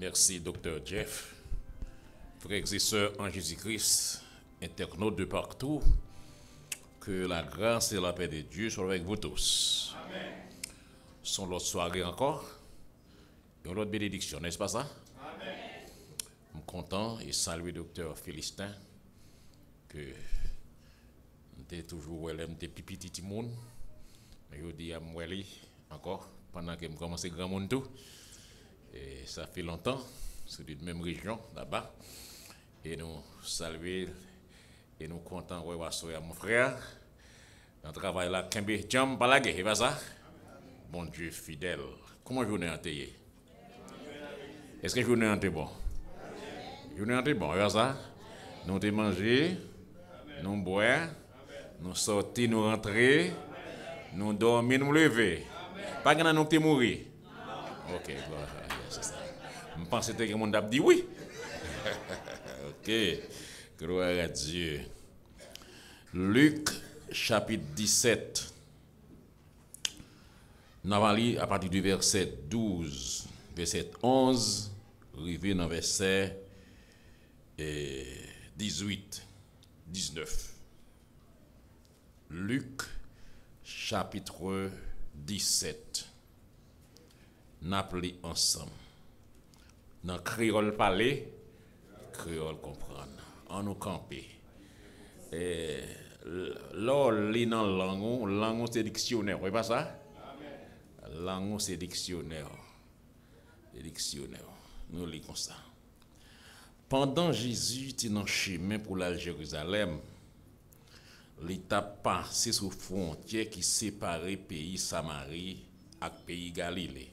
Merci, Docteur Jeff. Frères et sœurs en Jésus-Christ, internautes de partout, que la grâce et la paix de Dieu soient avec vous tous. Amen. Son l'autre soirée encore, et l'autre bénédiction, n'est-ce pas ça? Amen. Je suis content et saluer Docteur Félistin, que j'étais toujours des petits monde, mais je dis à moi encore, pendant que je commence grand monde tout. Et ça fait longtemps, c'est de la même région là-bas. Et nous saluer et nous comptons voir mon frère. Dans le travail là, Kembe Jam Balagé, c'est pas ça? Bon Dieu fidèle. Comment vous n'êtes pas? Est-ce que vous n'êtes pas bon? Vous n'êtes pas bon, c'est ça? Nous te manger, nous boire, nous sortir, nous rentrer, nous dormir, nous lever. Pas que nous te mourir. Ok, c'est ça. Je pensais que le monde a dit oui. Ok, gloire à Dieu. Luc chapitre 17. Nous allons lire à partir du verset 12, verset 11, arrivé dans verset 18, 19. Luc chapitre 17. Nous appelons ensemble. Dans créole parler, créole comprendre. En nous camper. Là, li dans langue c'est dictionnaire, vous voyez pas ça? Langue c'est dictionnaire. Dictionnaire. Nous lisons comme ça. Pendant Jésus était dans le chemin pour la Jérusalem, il a passé sur la frontière qui séparait pays Samarie et pays Galilée.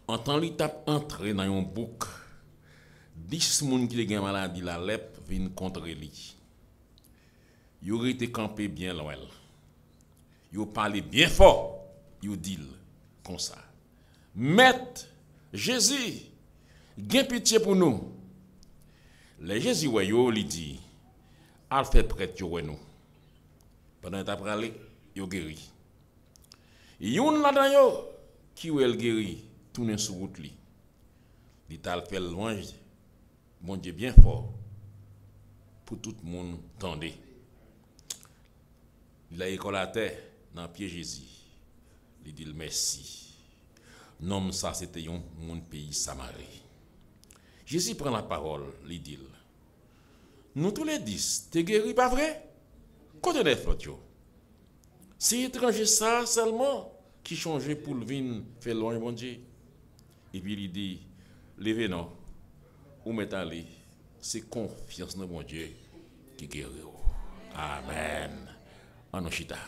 En temps il t'a entré dans un bouc, 10 personnes qui ont maladie la lèpre viennent contre lui. Ils ont été campés bien loin. Ils ont parlé bien fort. Ils ont dit comme ça. Maître Jésus, gain pitié pour nous. Les Jésus lui dit, al fait prêtre yo nous. Pendant t'a parlé, yo guéri. Yon là dedans yo qui ou elle guéri. Tourner sur route li. Il t'a fait louange, mon Dieu bien fort, pour tout le monde tendez. Il a école à terre dans pied Jésus. Il dit merci. Nom ça c'était mon pays Samarie. Jésus prend la parole, il dit nous tous les 10, t'es guéri pas vrai? Côté des flottes yo. C'est étranger ça seulement qui changeait pour le vin faire louange mon Dieu. Et puis il dit, levez non, ou mettez c'est confiance dans mon Dieu qui guérit. Amen. Anoshita.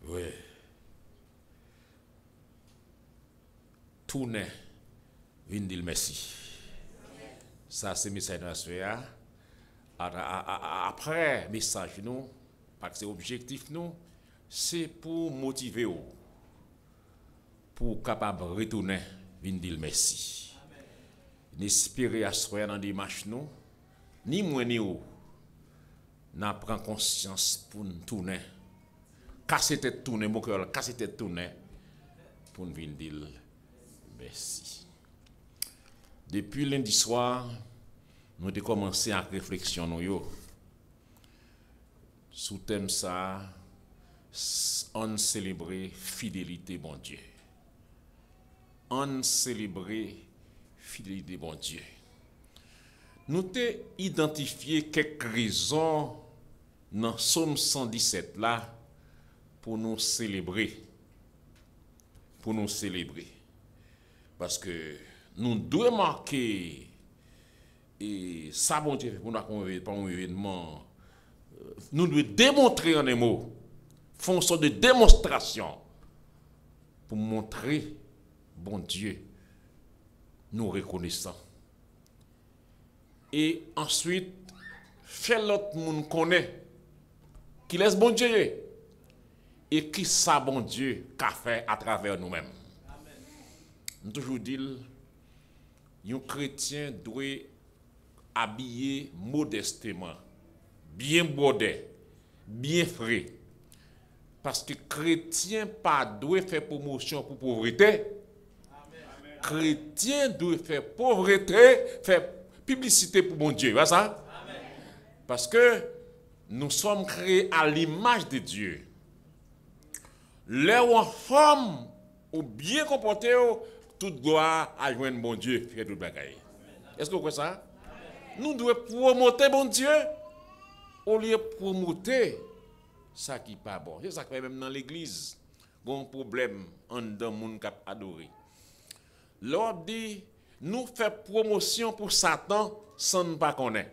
Oui. Tournez, vin dire merci. Ça c'est message national. Après message nous, parce que c'est objectif nous. C'est pour motiver vous, pour capable retourner, venir dire merci. N'espérez à soi dans des marches nous, ni moi ni vous, n'a prend conscience pour nous tourner, casser tête tourner, mon cœur, casser tête tourner, pour nous venir dire merci. Depuis lundi soir, nous avons commencé à réflexion nous sous thème ça. On célébrer fidélité bon Dieu. On célébrer fidélité bon Dieu. Nous avons identifié quelques raisons dans Psaume 117 là pour nous célébrer. Pour nous célébrer. Parce que nous devons marquer et ça bon Dieu pour nous pas un événement. Nous devons démontrer en des mots. Font sorte de démonstration pour montrer, bon Dieu, nous reconnaissons. Et ensuite, faire l'autre monde connaît, qui laisse bon Dieu, et qui ça bon Dieu qu'a fait à travers nous-mêmes. Nous toujours dit, un chrétien doit habiller modestement, bien brodé, bien frais. Parce que chrétien pas doit faire promotion pour pauvreté. Chrétien doit faire pauvreté, faire publicité pour mon Dieu. Voilà ça? Parce que nous sommes créés à l'image de Dieu. Les femmes ou bien comportés, toute gloire à joindre bon Dieu, fait tout bagaille. Est-ce que vous comprenez ça? Nous devons promouvoir bon Dieu au lieu de promouvoir ça qui n'est pas bon. C'est ça qui fait même dans l'église. Il y a un problème en dedans les gens qui adorent. L'ordre dit, nous faisons promotion pour Satan sans ne pas connaître.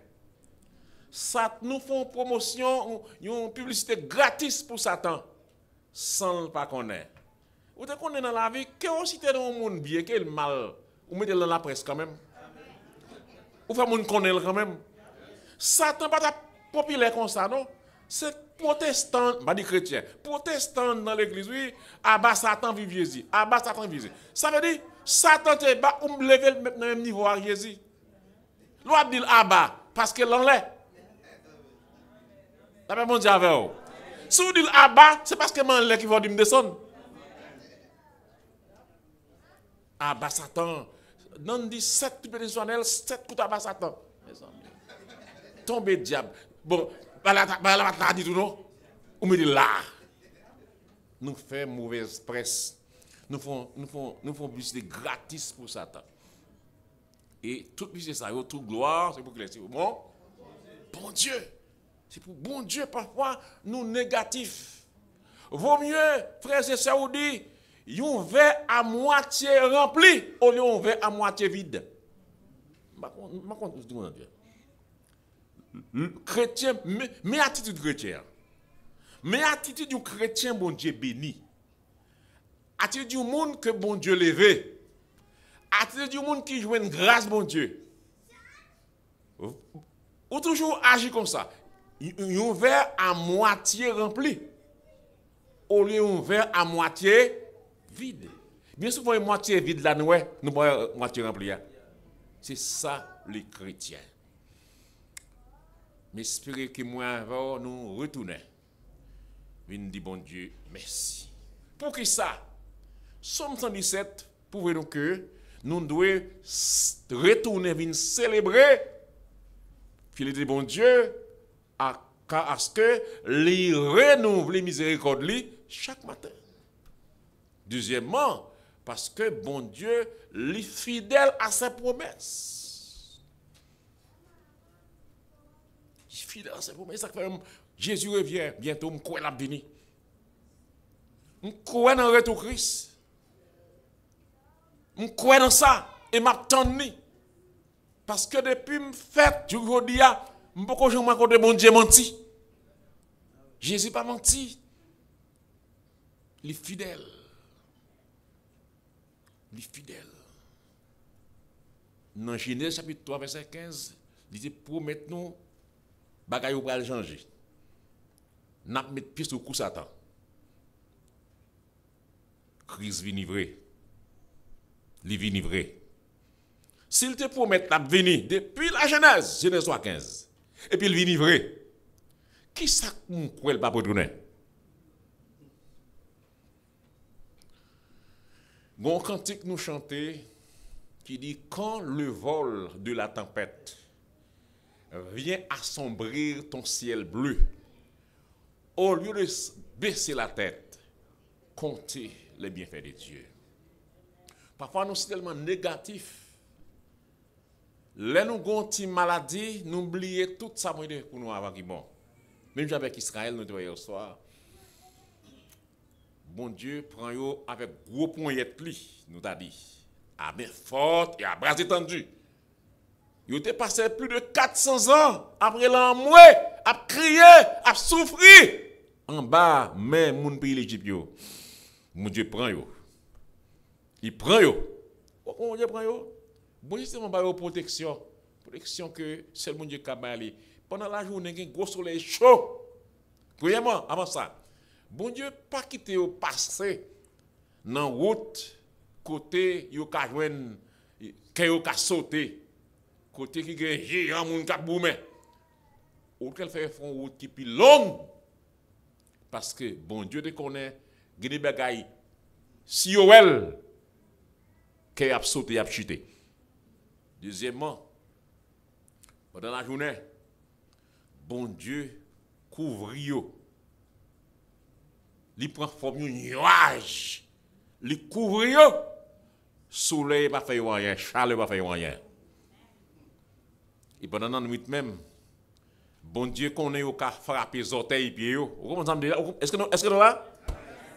Nous faisons promotion, une publicité gratis pour Satan sans ne pas connaître. Vous te connaissez dans la vie, que vous citez dans le monde bien, quel mal, vous mettez dans la presse quand même. Vous faites monde connaître quand même. Satan n'est pas populaire comme ça, non? C'est protestant, pas dit chrétien, protestant dans l'église, oui, abat Satan vive Jésus, abat Satan vive Jésus. Ça veut dire, Satan te bat, ou me lever dans le même niveau à Jésus. L'on dit abat, parce que l'on l'est. La même monde avec vous. Si vous dites abat, c'est parce que l'on l'est qui va me descendre. Abat Satan. Non, dit 7 types de 7 coups à Satan. Tombez diable. Bon, la dit tout non. Ou me dit là. Nous faisons mauvaise presse. Nous faisons publicité gratis pour Satan. Et toute publicité ça, toute gloire, c'est pour que c'est bon. Bon Dieu. C'est pour bon Dieu parfois nous négatifs. Vaut mieux, frères et sœurs, dit un verre à moitié rempli au lieu d'un verre à moitié vide. Chrétien, mais attitude chrétienne. Mais attitude du chrétien, bon Dieu béni. Attitude du monde que bon Dieu levé. Attitude du monde qui joue une grâce, bon Dieu. Ou toujours agir comme ça. Un verre à moitié rempli au lieu d'un verre à moitié vide. Bien souvent, une moitié vide là, nous pas moitié remplie. C'est ça, les chrétiens. Mais espérez que moi, nous retourner. Nous dit bon Dieu, merci. Pour qui ça? Somme 117, pouvez-nous que nous devons retourner, venir célébrer, fidélité bon Dieu, à ce que les renouveler miséricorde chaque matin. Deuxièmement, parce que bon Dieu est fidèle à ses promesses. Il est fidèle à ses promesses. Ça fait Jésus revient bientôt, je crois qu'il va venir. Je crois dans le retour Christ. Je crois dans ça et m'attends. Parce que depuis que je fais, je vous dis, je ne peux pas jamais bon Dieu menti. Jésus n'a pas menti. Il est fidèle. Il est fidèle. Dans Genèse chapitre 3, verset 15, il dit promettez-nous, bagaille pour aller changer. N'a pas mettre pied sur le coup Satan. Crise vinivrée. Il vinivré. S'il te promet de venir depuis la Genèse, Genèse 3, 15, et puis il vinivré, qui ça qu'on croit pas pour tourner? Bon cantique nous chanter qui dit quand le vol de la tempête vient assombrir ton ciel bleu, au lieu de baisser la tête, comptez les bienfaits de Dieu. Parfois nous sommes tellement négatifs. Là nous avons une maladie, nous oublions tout ça pour nous avoir qui bon. Même avec Israël, nous devons soir. Bon Dieu prend yo avec gros poignette li, nous t'a dit. À main forte et à bras étendus. Yo était passé plus de 400 ans après l'enmoué, à crier, à souffrir en bas même mon pays l'Égypte yo. Mon Dieu prend yo. Il prend yo. Mon Dieu prend yo. Bon Dieu c'est mon protection, protection que seul mon Dieu capable. Pendant la journée, il y a un gros soleil chaud. Premièrement, avant ça, bon Dieu pas quitter au passé dans route côté yo ka joine que yo ka sauter côté qui gen géant moun ka boumé ou qu'elle fait font route qui plus longue Parce que bon Dieu te connaît, il y a des bagailles si well qu'il a sauté, il a chuté. Deuxièmement, pendant la journée, bon Dieu couvre yo. Il prend forme de nuage. Il couvre yo. Soleil pas fait rien, chaleur pas fait rien. Et pendant la nuit même, bon Dieu connaît au cas frapper les orteils pieds yo. Est-ce que nous là?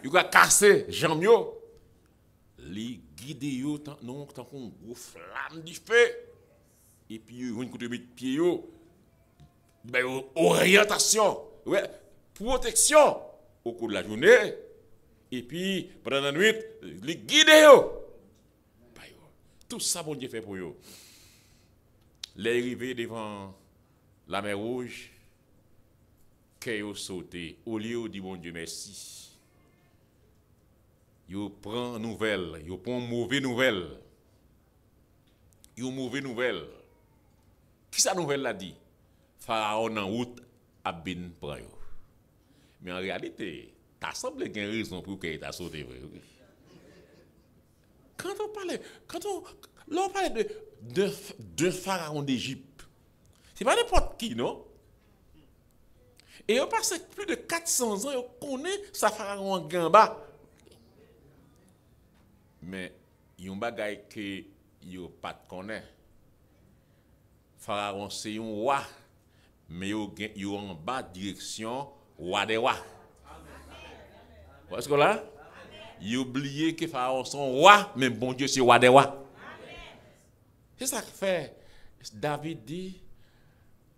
Il a cassé jambes yo. Li guide yo non tant qu'on gros flamme du feu. Et puis yo une côté pied yo. Ben orientation, ouais, protection au cours de la journée. Et puis pendant la nuit, li guide yo. Tout ça bon Dieu fait pour yo. Les arrivés devant la mer Rouge, qu'ils ont sauté, au lieu de dire bon Dieu merci. Ils prennent nouvelle, ils prennent mauvaise nouvelle. Ils ont mauvaise nouvelle. Qui sa nouvelle l'a dit? Pharaon en route a bin prend yo. Mais en réalité, t'as semblé qu'il y a une raison pour qu'il t'a sauté. Quand on parle de pharaon d'Égypte, c'est pas n'importe qui, non? Et on passe plus de 400 ans, on connaît sa pharaon en Gamba. Mais il y a un bagay que yo pas connaît. Pharaon c'est un roi, mais yo en bas direction roi des rois. Est-ce que là? Il oublié que Pharaon son roi, mais bon Dieu c'est roi des rois. C'est ça que fait David dit,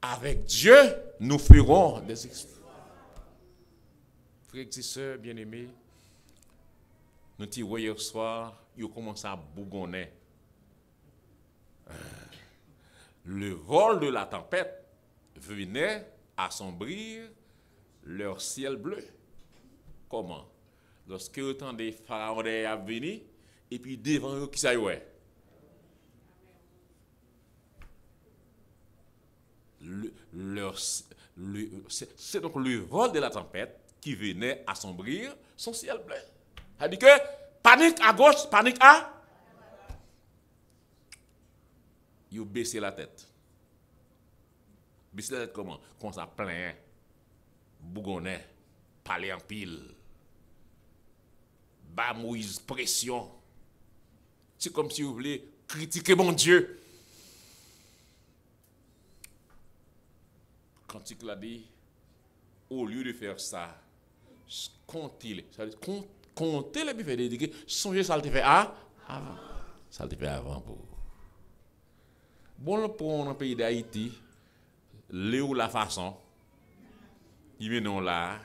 avec Dieu nous ferons des exploits. Frères et sœurs bien-aimés, nous avons hier soir, ils ont commencé à bougonner. Le vol de la tempête venait assombrir leur ciel bleu. Comment? Lorsque autant des pharaons à venir, et puis devant eux, qui ça y est? C'est donc le vol de la tempête qui venait assombrir son ciel bleu. C'est-à-dire que panique à gauche, panique à. Ils ont baissé la tête. Baissé la tête comment? Quand ça plein, bougonnet, parler en pile. Bas Moïse, pression. C'est comme si vous voulez critiquer mon Dieu. Quand il a dit, au lieu de faire ça, comptez-les. Comptez les biffes dédiés. Songez ça le fait avant. Ça le fait avant pour. Bon, pour un pays d'Haïti, léo la façon, il met non là.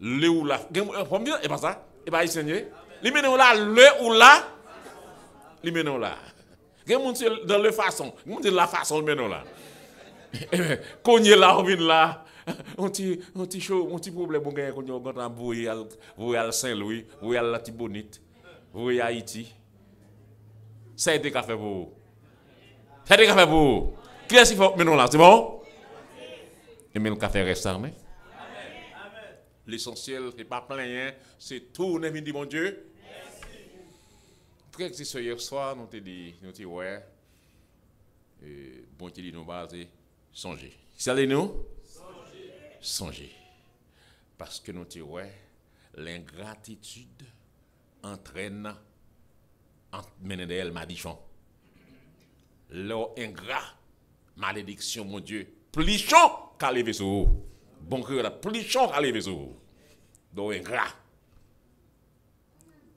Léo la. Et pas ça? Et pas Seigneur. Il met non là, le ou là. Il met non là. Dans le façon. Il la façon, il met non là. Cogné là, on vient là. On petit chaud, on petit problème pour gagner quand on voyez Saint-Louis, voyez la Tibonite, voyez Haïti. Ça a été café pour vous. Ça a été café pour vous. Qui est-ce qu'il faut maintenant là? C'est bon? Et mais le café reste armé. L'essentiel, c'est pas plein, c'est tout, on dit mon Dieu. Frère, c'est ce hier soir, nous te dit, ouais, bon, tu dis, nous baser, songer. Savez-nous? Songer. Parce que nous te ouais, l'ingratitude entraîne, mène d'elle madichon. L'or ingrat, malédiction, mon Dieu, plichon qu'à lever sur vous. Bon cœur là, plichon qu'à lever sur vous. Donc ingrat.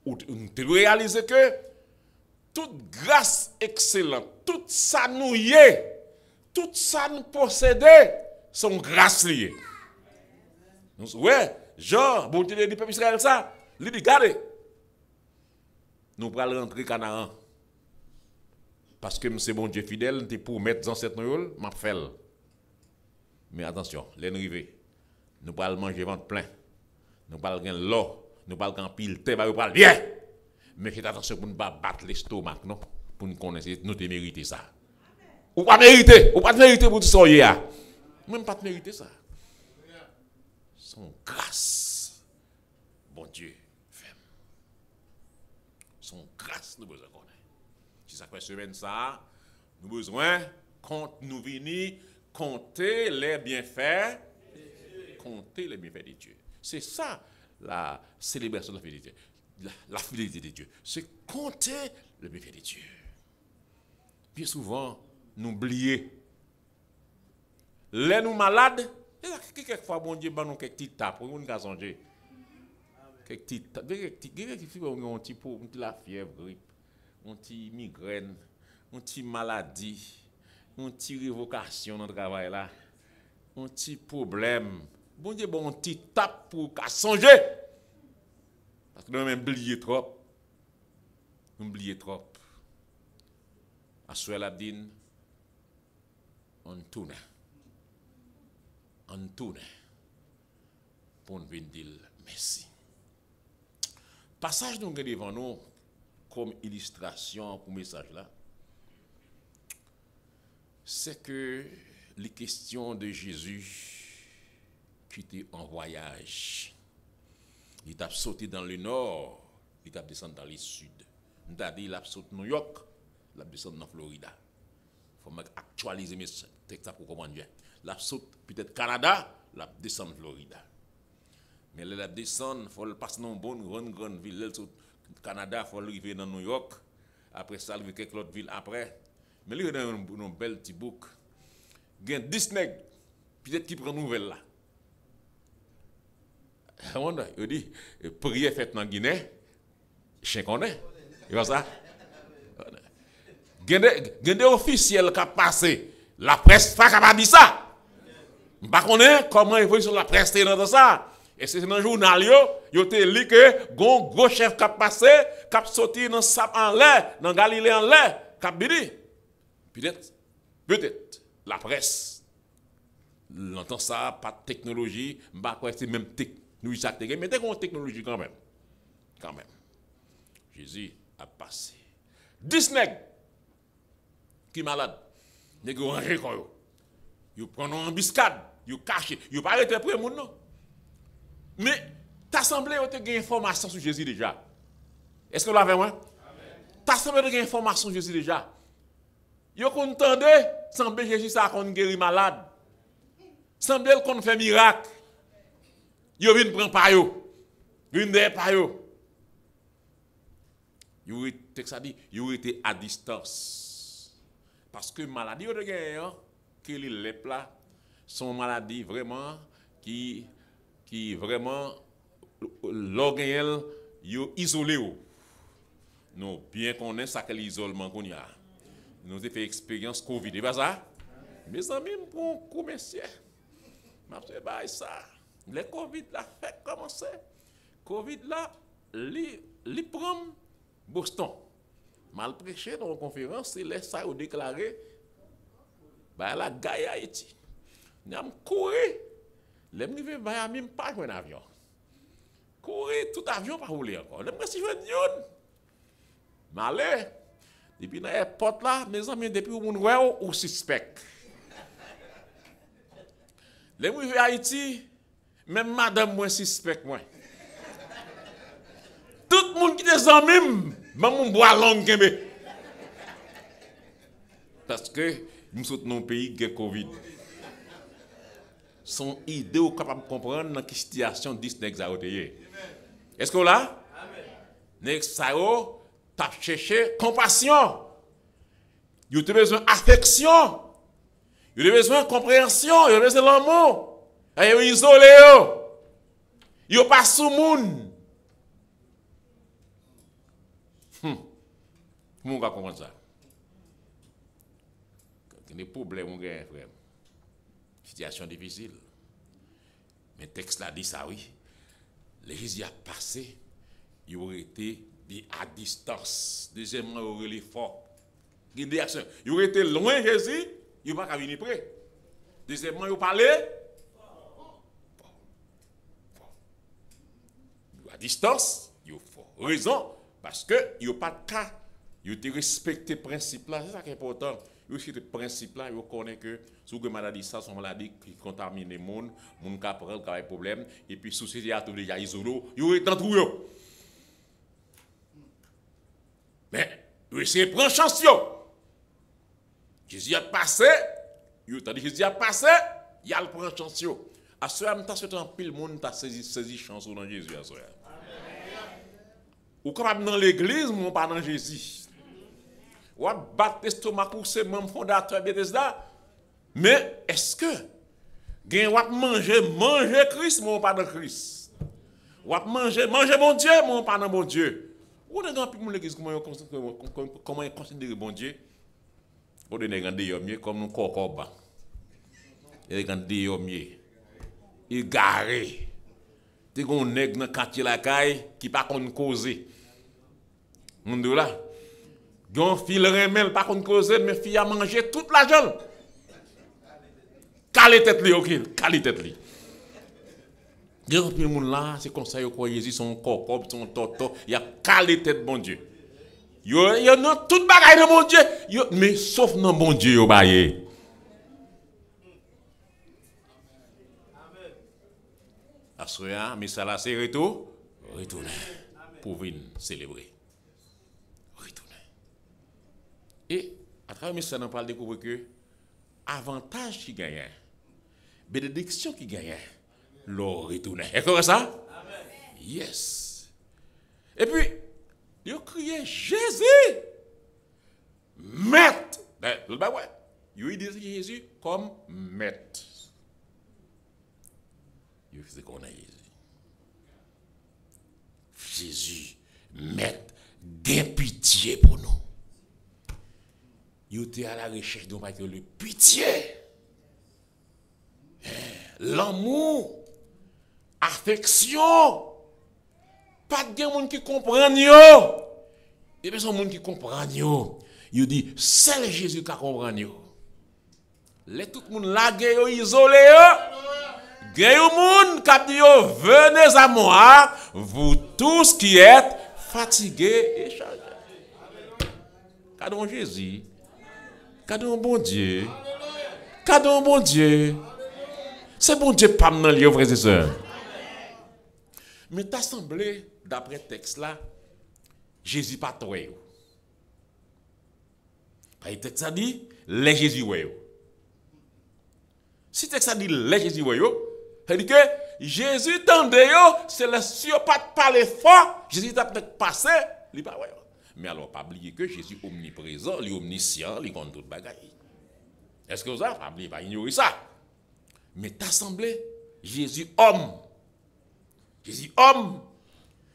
Ou tu dois réaliser que toute grâce excellente, tout ça nous y est, tout ça nous possédait, sont grâce liées. Ouais, Jean, bon Dieu dit peuple Israël ça, il dit regardez, nous allons rentrer Canaan. Parce que c'est bon Dieu fidèle, c'est pour mettre dans cette noyole, m'a fait. Mais attention, les arrivés, nous allons manger ventre plein, nous allons gagner l'eau, nous allons gagner pile, nous allons bien. Mais faites attention pour ne pas battre l'estomac, non? Pour nous connaître, nous te mériter ça. Ou pas mériter pour tout ça, même pas te mériter ça. son grâce, bon Dieu, fait. Son grâce, nous besoin connaître. Si ça fait semaine ça, nous besoin, quand nous venons, compter les bienfaits, compter les bienfaits de Dieu. C'est ça, la célébration de la fidélité. La fidélité de Dieu. C'est compter le bienfait de Dieu. Bien souvent, nous oublions. Les nous malades, quelquefois, bon Dieu, nous quelques petites tapes, pour nous songer. Quelques petites tapes, un petit peu, la fièvre, un petit migraine, un petit maladie, un petit révocation dans le travail là, un petit problème. Bon Dieu, bon petit tape pour songer. Parce que nous même oublié trop. Nous oublié trop. À ce l'abdine, on tourne. On tourne. Pour nous dire merci. Passage nous avons devant nous comme illustration pour le message là. C'est que les questions de Jésus qui était en voyage. Il a sauté dans le nord, il a descendu dans le sud. Il a dit il a sauté New York, il a descendu dans Florida. Il faut actualiser mes textes pour comprendre bien. Il a sauté peut-être Canada, il a descendu Florida. Mais il a descendu, il faut passer dans une grande ville. Il Canada, il faut arriver dans New York. Après ça, il y a quelques autres villes après. Mais il y a un bel petit bouc. Il y a Disney, peut-être qui prend nouvelle là. Il dit, prière faite dans Guinée, chien connaît. Il va ça. Il y a des officiels qui ont passé. La presse pas capable de dire ça. Je ne sais pas comment ils vont sur la presse dans ça. Et c'est dans le journal, ils ont dit que gros chef qui a passé, qui a sorti dans Sap en l'air, dans Galilée en l'air, qui a dit. Peut-être, la presse. L'entend ça, pas de technologie, je ne sais pas c'est même technologie. Nous, ça mais t'es une technologie quand même. Quand même. Jésus a passé. Disney, qui est malade, il a rangé quoi. Il prend une embuscade, il cache, il n'a pas arrêté pour le monde, non. Mais, t'as semblé que tu as une information sur Jésus déjà. Est-ce que vous l'avez, moi? T'as semblé que tu as une information sur Jésus déjà. Il a entendu, semblé Jésus ça qu'on guérit malade. Semblé qu'on fait miracle. Yo vinn prend pa yo. Vinn de pa yo. Yo était à distance. Parce que maladie de gagne que les lep là sont maladies vraiment qui vraiment l'organe yo isolé ou. Nous bien connaît ça que l'isolement qu'on y a. Nous avons fait expérience Covid, et pas ça? Mes amis pour commercier. M'a fait bail ça. Le Covid là fait commencer. Covid là, li prend Boston. Mal prêché dans une conférence, c'est les ça ont déclaré bah la gaille Haïti. N'am courir. Les rivé Miami pas un avion. Courir tout avion pas rouler encore. Les si je dis malé. Depuis dans l'airport là, mes amis depuis où moun ouais ou suspect. Les rivé Haïti même madame moi suspect moi. Tout le monde qui des amis, maman boit longue kembe. Parce que nous sommes dans un pays qui a Covid. Son idée ou capable de comprendre dans quelle situation Disney a été. Est-ce que là? Next ça t'a cherché compassion. Vous avez besoin d'affection. Vous avez besoin de compréhension, vous avez besoin d'amour. Vous êtes isolé. Vous n'êtes pas sous le monde. Comment on va comprendre ça? Il y a des problèmes, frère. Situation difficile. Mais le texte là dit ça, oui. Les Jésus a passé, il aurait été à distance. Deuxièmement, il aurait été fort. Il aurait été loin Jésus, il n'a pas venir près. Deuxièmement, il parlait. À distance, il faut raison, parce que il n'y a pas de cas. Il a respecté le principe là, c'est ça qui est important. aussi le principe là, vous connaissez que si vous avez maladie, ça, sont maladies qui contaminent les gens, les gens qui prennent des problèmes, et puis société a tout déjà isolé, vous êtes dans tout. Mais, vous essayez de prendre chance. Jésus a passé, Jésus a passé, il a le prendre chance. À ce moment-là, pile le monde a saisi chance dans Jésus. Ou capable dans l'église, mais pas dans Jésus. Ou à battre l'estomac pour ce même fondateur Bethesda. Mais est-ce que vous avez manger Christ, mais pas dans Christ? Ou à manger mon Dieu, mais pas dans mon Dieu? Ou dans l'église, comment ils considèrent bon Dieu? Ou dans l'église, comme nous corps. Et quand des hommes, ils garé. T'es un nègre dans le quartier la caille qui pas qu'on causer. Monde là. Gon fil remel pas qu'on causer mais fille a mangé toute la journée. Calé tête li OK, calé tête li. Gon puis monde là, c'est comme ça yo croit Jésus son corps, son toto, il a calé tête bon Dieu. Yo non toute bagaille de mon Dieu, mais sauf non bon Dieu yo baye. Assoya, mais ça là c'est retourner pour venir célébrer. Retourner. Et à travers ça on parle découvrir que avantage qui gagne, bénédiction qui gagne, l'or retourner. Est-ce que ça? Amen. Yes. Et puis il a crié Jésus maître. Ben ouais. Il dit Jésus comme maître. Il faisait qu'on a Jésus, maître, gain pitié pour nous. Il était à la recherche de le pitié, l'amour, affection. Pas de monde qui comprend yo. Et bien son monde qui comprend yo. Il dit c'est Jésus qui comprend yo. Les tout le monde là isolé yo. Gagne au monde qui dit venez à moi, vous tous qui êtes fatigués et chargés. Cadeau Jésus, cadeau bon Dieu, cadeau bon Dieu. C'est bon Dieu pas dans le frères et sœurs. Mais t'as semblé d'après le texte là, Jésus pas toi. Le texte a dit les Jésus ouais. Si le texte a dit les Jésus ouais. C'est-à-dire que Jésus tendait, c'est le sur pas de parler fort, Jésus t'a peut-être passé, il pas ouais. Mais alors pas oublier que Jésus est omniprésent, il est omniscient, il compte toute bagaille. Est-ce que vous avez pas oublié, pas ignorer ça? Mais t'as semblé Jésus homme. Jésus homme.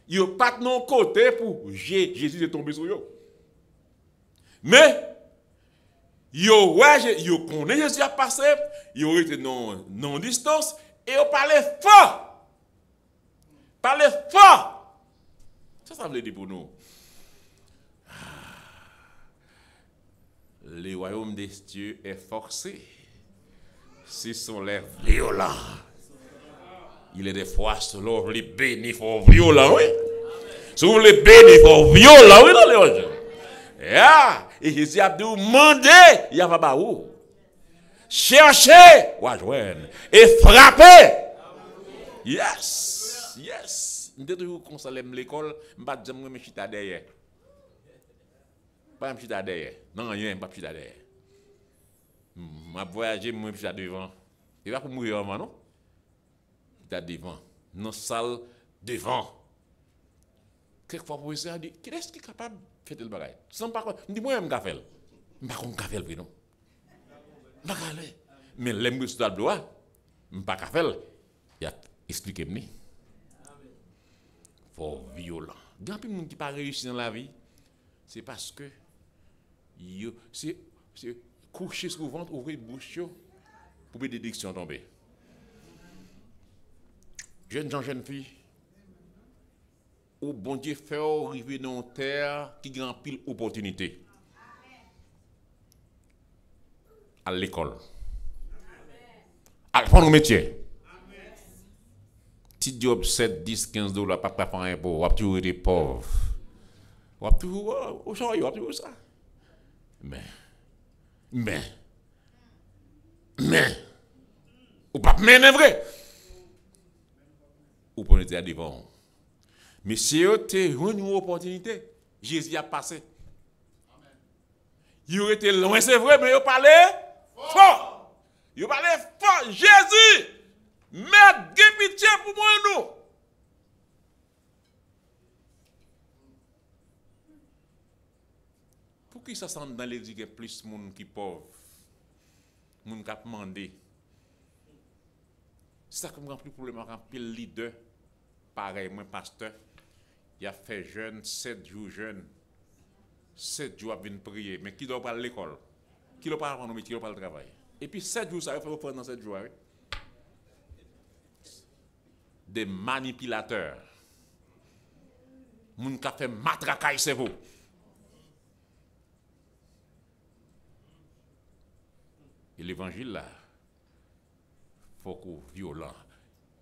Il n'y a pas de non côté pour Jésus est tombé sur eux. Mais yo connaît Jésus a passé, yo était non distance. Et on parlait fort. Parlez fort. Ça veut dire pour nous. Le royaume des cieux est forcé. Ce sont les violents. Il est des fois selon les bénis pour violents, oui. Selon les bénis pour violents, oui, dans les gens. Et Jésus a dit, demandez, il y a pas où. Cherchez, et frappez. Yes, yes. Je dis toujours qu'on s'alème l'école, je ne vais pas dire que je suis derrière. Pas je suis derrière. Non, rien, pas chita derrière. Je vais voyager, je suis devant. Il va pour mourir avant, non? Je suis devant. Dans la salle, devant. Quelquefois, le professeur dit, qui est-ce qui est capable de faire le bagage? Sans pas quoi. Je dis, moi, je vais faire. Je ne vais pas faire le non. Mais l'aime sur le doigt, je ne vais pas faire. Il a expliqué moi. Fort violent. Quand il y a des gens qui pas réussi dans la vie, c'est parce que c'est coucher sur le ventre, ouvrir la bouche pour que des bénédictions tombent. Jeunes gens, jeunes filles, où bon Dieu fait arriver dans une terre qui a pile opportunité. À l'école. À prendre un métier. Petit job 7, 10, 15 $, pas faire un impôt, ou toujours des pauvres. Ou toujours ça. Mais, Mais, ou pas mener vrai. Ou pour être devant. Mais si vous avez une opportunité, Jésus a passé. Il aurait été loin, c'est vrai, mais il parlait fort. Il parlait fort. Jésus, merde, pitié pour moi et nous. Pour qui ça semble dans l'église qu'il y a plus de monde qui pauvre, de monde qui a demandé. C'est ça qui me rend plus problème avec un pile leader. Pareil, moi, pasteur, il a fait jeune, 7 jours jeune. 7 jours à venir prier. Mais qui doit pas à l'école? Qui doit pas apprendre au métier, qui doit pas le travail? Et puis 7 jours, ça va faire dans 7 jours. Des manipulateurs. Moun qui a fait matraquer c'est vous. Et l'évangile là, faut qu'on violent.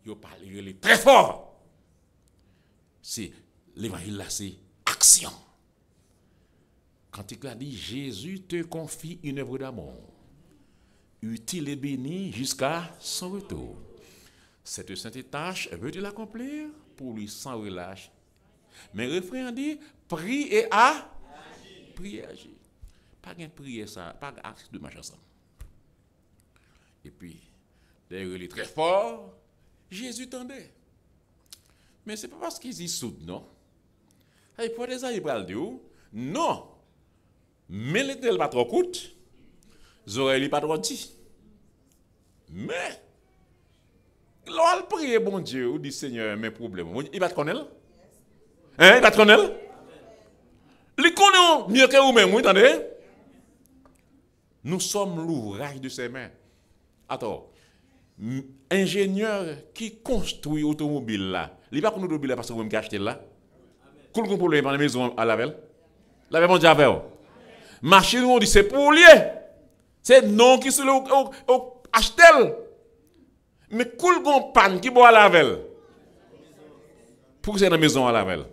Il parle, il est très fort. C'est l'évangile là, c'est action. Quand il a dit Jésus te confie une œuvre d'amour, utile et bénie jusqu'à son retour. Cette sainte tâche veut-il l'accomplir pour lui sans relâche. Mais le refrain dit prie et agis. Prie et agis. Pas de prier ça, pas d'acte de marche ensemble. Et puis, d'ailleurs, il est très fort. Jésus tendait. Mais ce n'est pas parce qu'ils y soudent, non? Et pour des aïeux, il dit, non. Mais l'éternel pas trop coûte. Zoreilles pas trop dit. Mais, l'on prie, bon Dieu, ou dit Seigneur, mes problèmes. Il va te connaître? Hein, il va te connaître? Il connaît mieux que vous-même, vous entendez? Nous sommes l'ouvrage de ses mains. Attends, ingénieur qui construit automobile là, il va pas qu'on automobile là parce que vous me achetez là. Quel problème dans la maison à la veille? La veille, mon Dieu, machine, on dit c'est pour lui. C'est non qui se acheter. Mais quel panne qui boit à la veille? Pour que c'est dans la maison à la veille?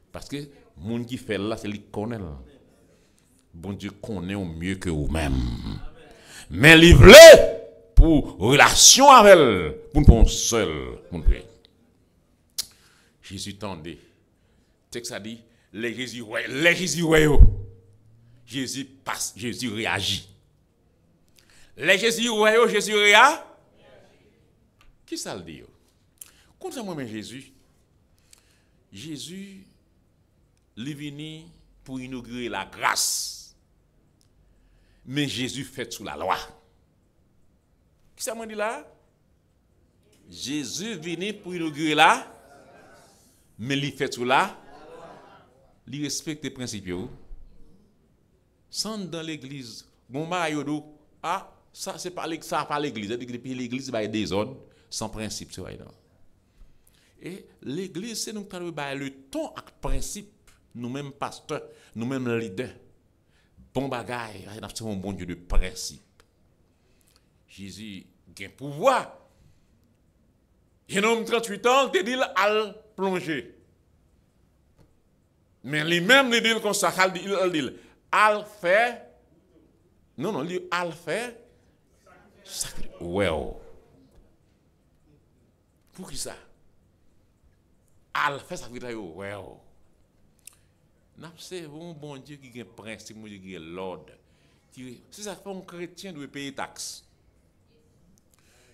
Parce que le monde qui fait là, c'est lui qui connaît. Bon Dieu connaît au mieux que vous-même. Mais livré pour relation avec elle, pour nous seul, pour nous prier. Jésus tendait. Texte a dit, les Jésus, Jésus passe, Jésus réagit. Les Jésus, Jésus réagit. Qui ça le dit? Contrairement à Jésus, Jésus, il est venu pour inaugurer la grâce. Mais Jésus fait sous la loi. Qui ça m'a dit là? Jésus est venu pour inaugurer la, mais il fait sous la, il respecte les principes. Sans dans l'église, bon maïodo, ah, ça c'est pas l'église, depuis l'église va y des zones sans principe, c'est vrai. Et l'église, c'est nous qui avons le ton avec principe, nous-mêmes pasteurs, nous-mêmes leaders. Bon bagaille, c'est un bon Dieu de principe. Jésus a un pouvoir. Un homme de 38 ans, il dit à plonger. Mais lui-même, il dit comme ça, il dit al fait. Non, il dit al fait. Well. Pour qui ça? Al fait sacrifice. Well. C'est un bon Dieu qui a un principe, qui a l'ordre. C'est ça qu'un chrétien doit payer taxe.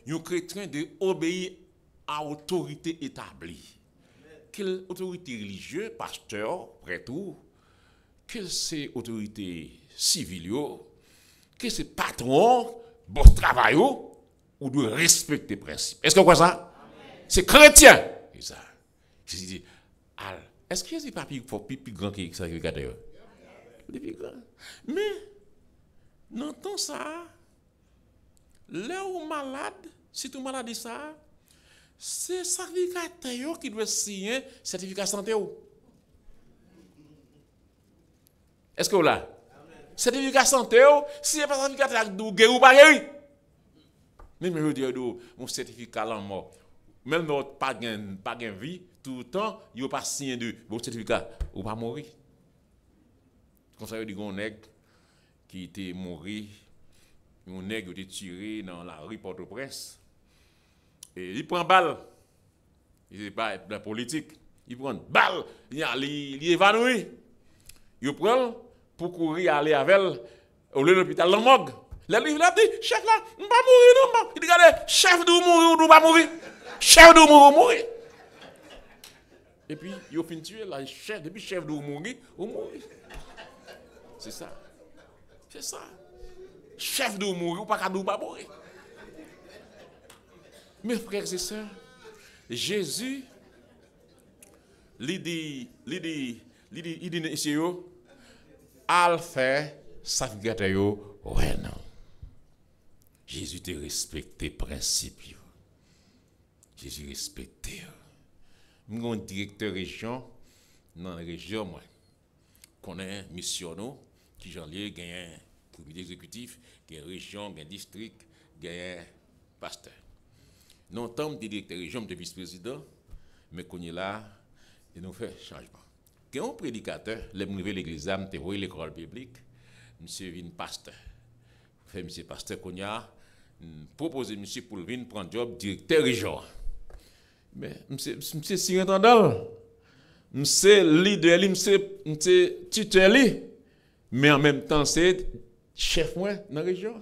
Un chrétien doit obéir à l'autorité établie. Quelle autorité religieuse, pasteur, prêtre, quelle c'est autorité civile, quel c'est patron, boss travail, ou doit respecter les principes. Est-ce que vous voyez ça? C'est chrétien. C'est ça. Jésus dit, est-ce que c'est pas plus grand que ça? Mais, dans tout ça, là où malade, si tu malade ça, c'est sacrificateur qui doit signer certificat santé. Est-ce que vous là? Certificat santé, si c'est pas certificat de guérir ou pas guérir. Même je veux dire, mon certificat là mort. Même notre pas de vie, tout le temps, il n'y a pas signé de bon certificat ou pas mourir. Comme ça, il dit qu'on nègre qui était mort, un nègre était tiré dans la rue Port-au-Prince. Et il prend balle. Il n'est pas de la politique. Il prend balle, il est évanoui. Il prend pour courir aller avec elle au lieu de l'hôpital dans morgue. Là, il a dit, chef là, on va mourir, non? Il dit, regardez, chef de mourir ou pas mourir? Chef de mourir. Et puis, il a fini de tuer, là, chef, depuis chef de mourir, ou mourir. C'est ça. C'est ça. Chef de mourir ou pas qu'à pas mourir. Mes frères et sœurs, Jésus, il dit, ici, al fait sacrificateur, ouais, non. Jésus te respecté principe. Jésus respecté. Mon directeur région, dans la région, moi, connaît missionnaire, qui j'en lié, gagne un comité exécutif, gagne région, gagne district, gagne pasteur. Non, tant que directeur région, de vice-président, mais qu'on est là, et nous fait changement. Quand un prédicateur, l'élevé l'église, te voit l'école publique, monsieur vient pasteur. Fait monsieur pasteur qu'on a proposé monsieur pour venir prendre job directeur région. Mais monsieur surintendant, monsieur leader, monsieur tuteur, mais en même temps c'est chef moi dans la région.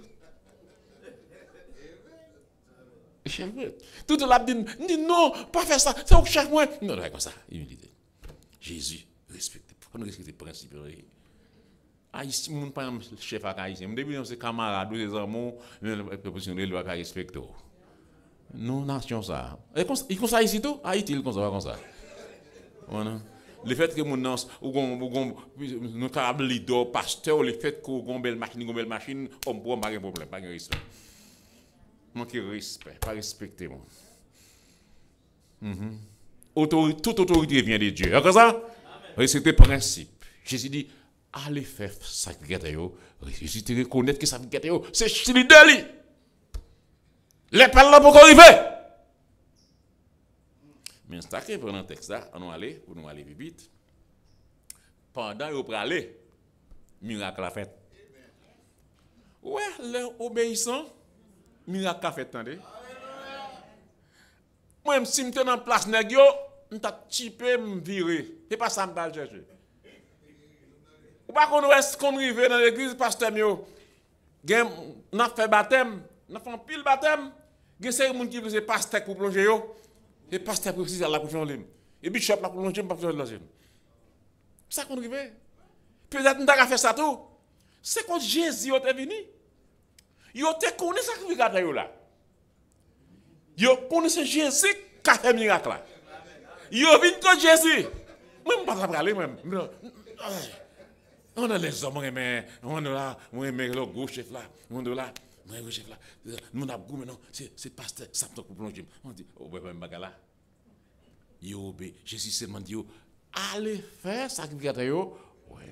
Chef moi. Tout le monde dit non, pas faire ça, c'est au chef moi. Non, non, comme ça, humilité. Jésus respecte, on respecte les principes. Haïtien, mon pas chef à haïtien. Mon début c'est camarade, des amours, la proposition de loi qu'à respecter. Nous nation ça. Et il comme ça ici tout, Haïti il comme ça. Voilà. Le fait que mon nance ou nous capable leader pasteur, le fait que gon belle machine, on prend pas de problème, pas de respect. Manque respect, pas respecter moi. Toute autorité vient de Dieu. Comme ça, respecter principe. Jésus dit allez faire sacrificateur. Jésus te reconnaître que sacrificateur, c'est leader li. Les parents pour arriver. Mais c'est que pendant le texte là, on va aller pour nous aller vite. Pendant qu'on va aller, miracle a fait. Ouais, l'obéissant, miracle a fait, attendez. Moi, si je suis dans place nèg yo, je suis typé me virer. C'est pas ça me va chercher. Ou pas qu'on reste qu'on arrive dans l'église pasteur mio. On a fait baptême, on a fait un pile baptême. Gen c'est moun qui veut pasteur pour plonger yo. Et pasteur précis là pour plonger. Et bishop là pour plonger pas plonger. Ça qu'on arrive. Peut-être on t'a fait ça tout. C'est quand Jésus est venu. Yo te connaît sacrificateur yo là. Yo connaissez Jésus qui a fait miracle là. Yo vient quand Jésus. Même pas ça aller même. On a les hommes on est là, on est le gros chef là, on est là. Nous avons maintenant, c'est pasteur, ça pour plonger. On dit, oh, ben, bagala. Yo, Jésus se demande, allez faire sacrificateur. Ouais.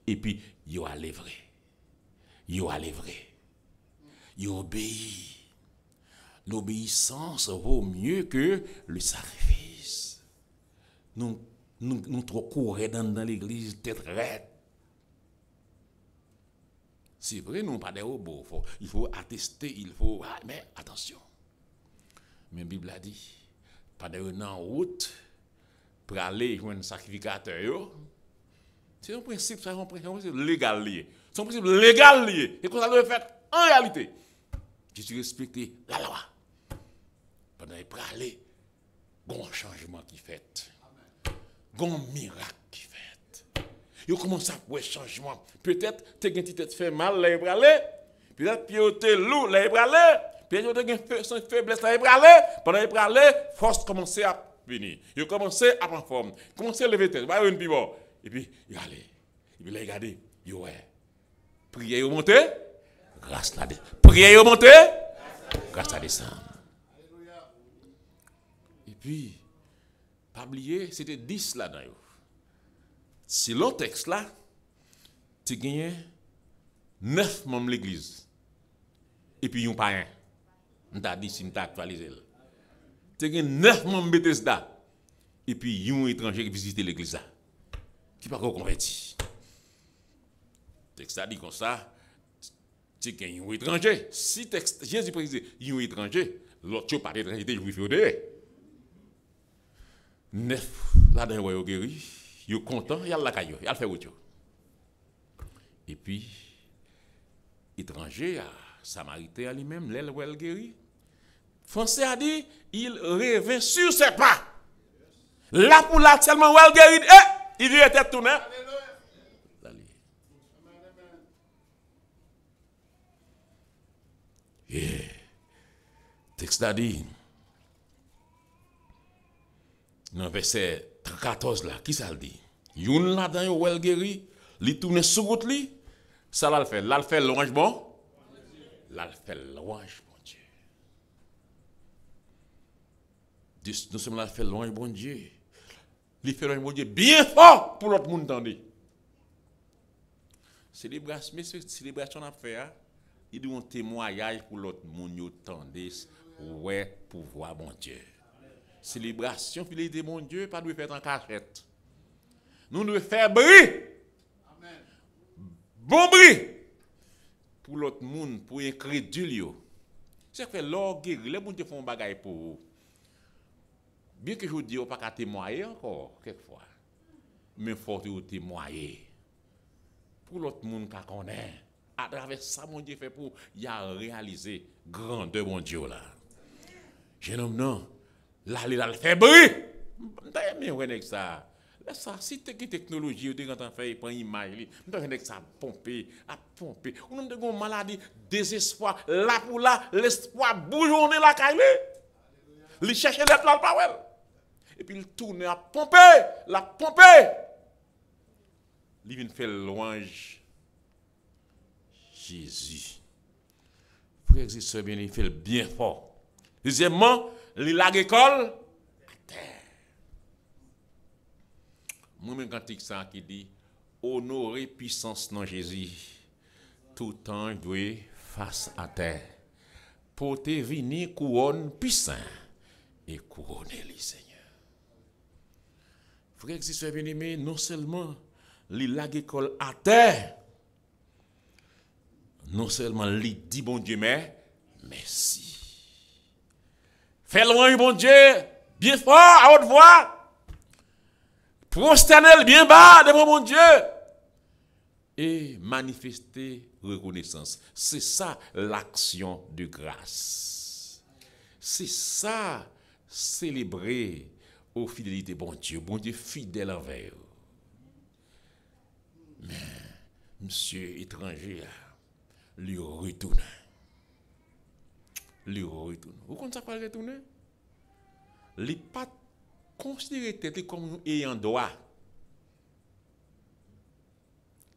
Et puis, yo allez vrai. Yo allez vrai. Yo obéit. L'obéissance vaut mieux que le sacrifice. Nous trop courir dans l'église, tête raide. C'est vrai, nous pas des robots. Il faut attester, il faut. Mais attention. Mais la Bible a dit, pas de en route pour aller jouer un sacrificateur. C'est un principe, c'est un principe légal lié. C'est un principe légal lié. Et qu'on ça doit faire en réalité. Jésus respecter la loi. Pendant qu'il aller, il y a un changement qui fait. Il y a un miracle qui fait. Yo commence à voir changement. Peut-être tu as une tête fait mal là aller. Peut-être tu es lourd là aller. Peut-être tu as une faiblesse là aller. Pendant qu'il aller, force commence à venir. Yo commence à prendre forme. Commence à lever tête, va une pivot. Et puis il allait. Et puis là regarder, yo ouais. Prière yo monter, grâce la descend. Prière yo monter, grâce la descend. Et puis pas oublier, c'était 10 là-dedans. Si l'autre texte là, tu gagnes 9 membres de l'église. Et puis, yon pas un. On t'a dit si on t'a actualisé. Tu gagnes 9 membres de Bethesda. Et puis, yon étranger qui visite l'église là. Qui pas converti. Le texte a dit comme ça. Tu gagnes un étranger. Si Jésus précise, il y a un étranger, l'autre pas d'étranger, il est juif au dehors. 9, là-dedans, il est guéri. Il est content, il a la caillou, il a fait autre chose. Et puis, étranger, Samaritain à lui-même, l'aile où elle guérit. Français a dit, il revint sur ses pas. Là pour là, tellement où elle guérit, il vient tête tournée. Yeah. Texte a dit, dans verset 14 là, qui ça le dit? Youn là dans où elle guérit, il tourne sur route li, ça là le fait. Là le fait louange bon. Là le fait louange bon Dieu. Nous sommes là fait louange bon Dieu. Il fait louange bon Dieu bien fort pour l'autre monde entendre. Célébration a fait, il doit un témoignage pour l'autre monde entendre ouais pouvoir bon Dieu. Célébration fidélité mon Dieu pas doit faire en cachette. Nous devons faire bruit. Bon bruit pour l'autre monde, pour incrédule. C'est que l'or guéri, les gens font bagaille pour vous. Bien que je vous dis, on ne peut pas témoigner encore, quelquefois. Mais il faut témoigner. Pour l'autre monde qui connaît. À travers ça, mon Dieu fait pour y a réalisé grandeur, mon Dieu là. Jeune homme, non. Là, il a fait bruit. Mais ça. Là, ça, si tu as une technologie, tu as fait une image, tu as ça pomper, à pomper. On a une maladie, désespoir, là pour là, l'espoir bouillonner la caille. Il cherche d'être là, pas well. Et puis il tourne à pomper, la pomper. Il vient faire louange. Jésus. Frère et sœurs, bien, il fait le bien fort. Deuxièmement, il a l'école à terre. Moi-même, quand il ça qui dit, honorer puissance dans Jésus, tout temps doit face à terre. Pour te venir couronne puissant et couronner les Seigneur. Frère et sœurs bien-aimés, non seulement il a l'école à terre, non seulement il dit bon Dieu, mais merci. Fais louange bon Dieu, bien fort, à haute voix. Prosternel bien bas devant mon Dieu. Et manifester reconnaissance. C'est ça l'action de grâce. C'est ça célébrer aux fidélités bon Dieu fidèle envers eux. Mais, monsieur étranger, lui retourne. Vous comprenez ça quoi retourner? Les pas considérer tête comme ayant droit.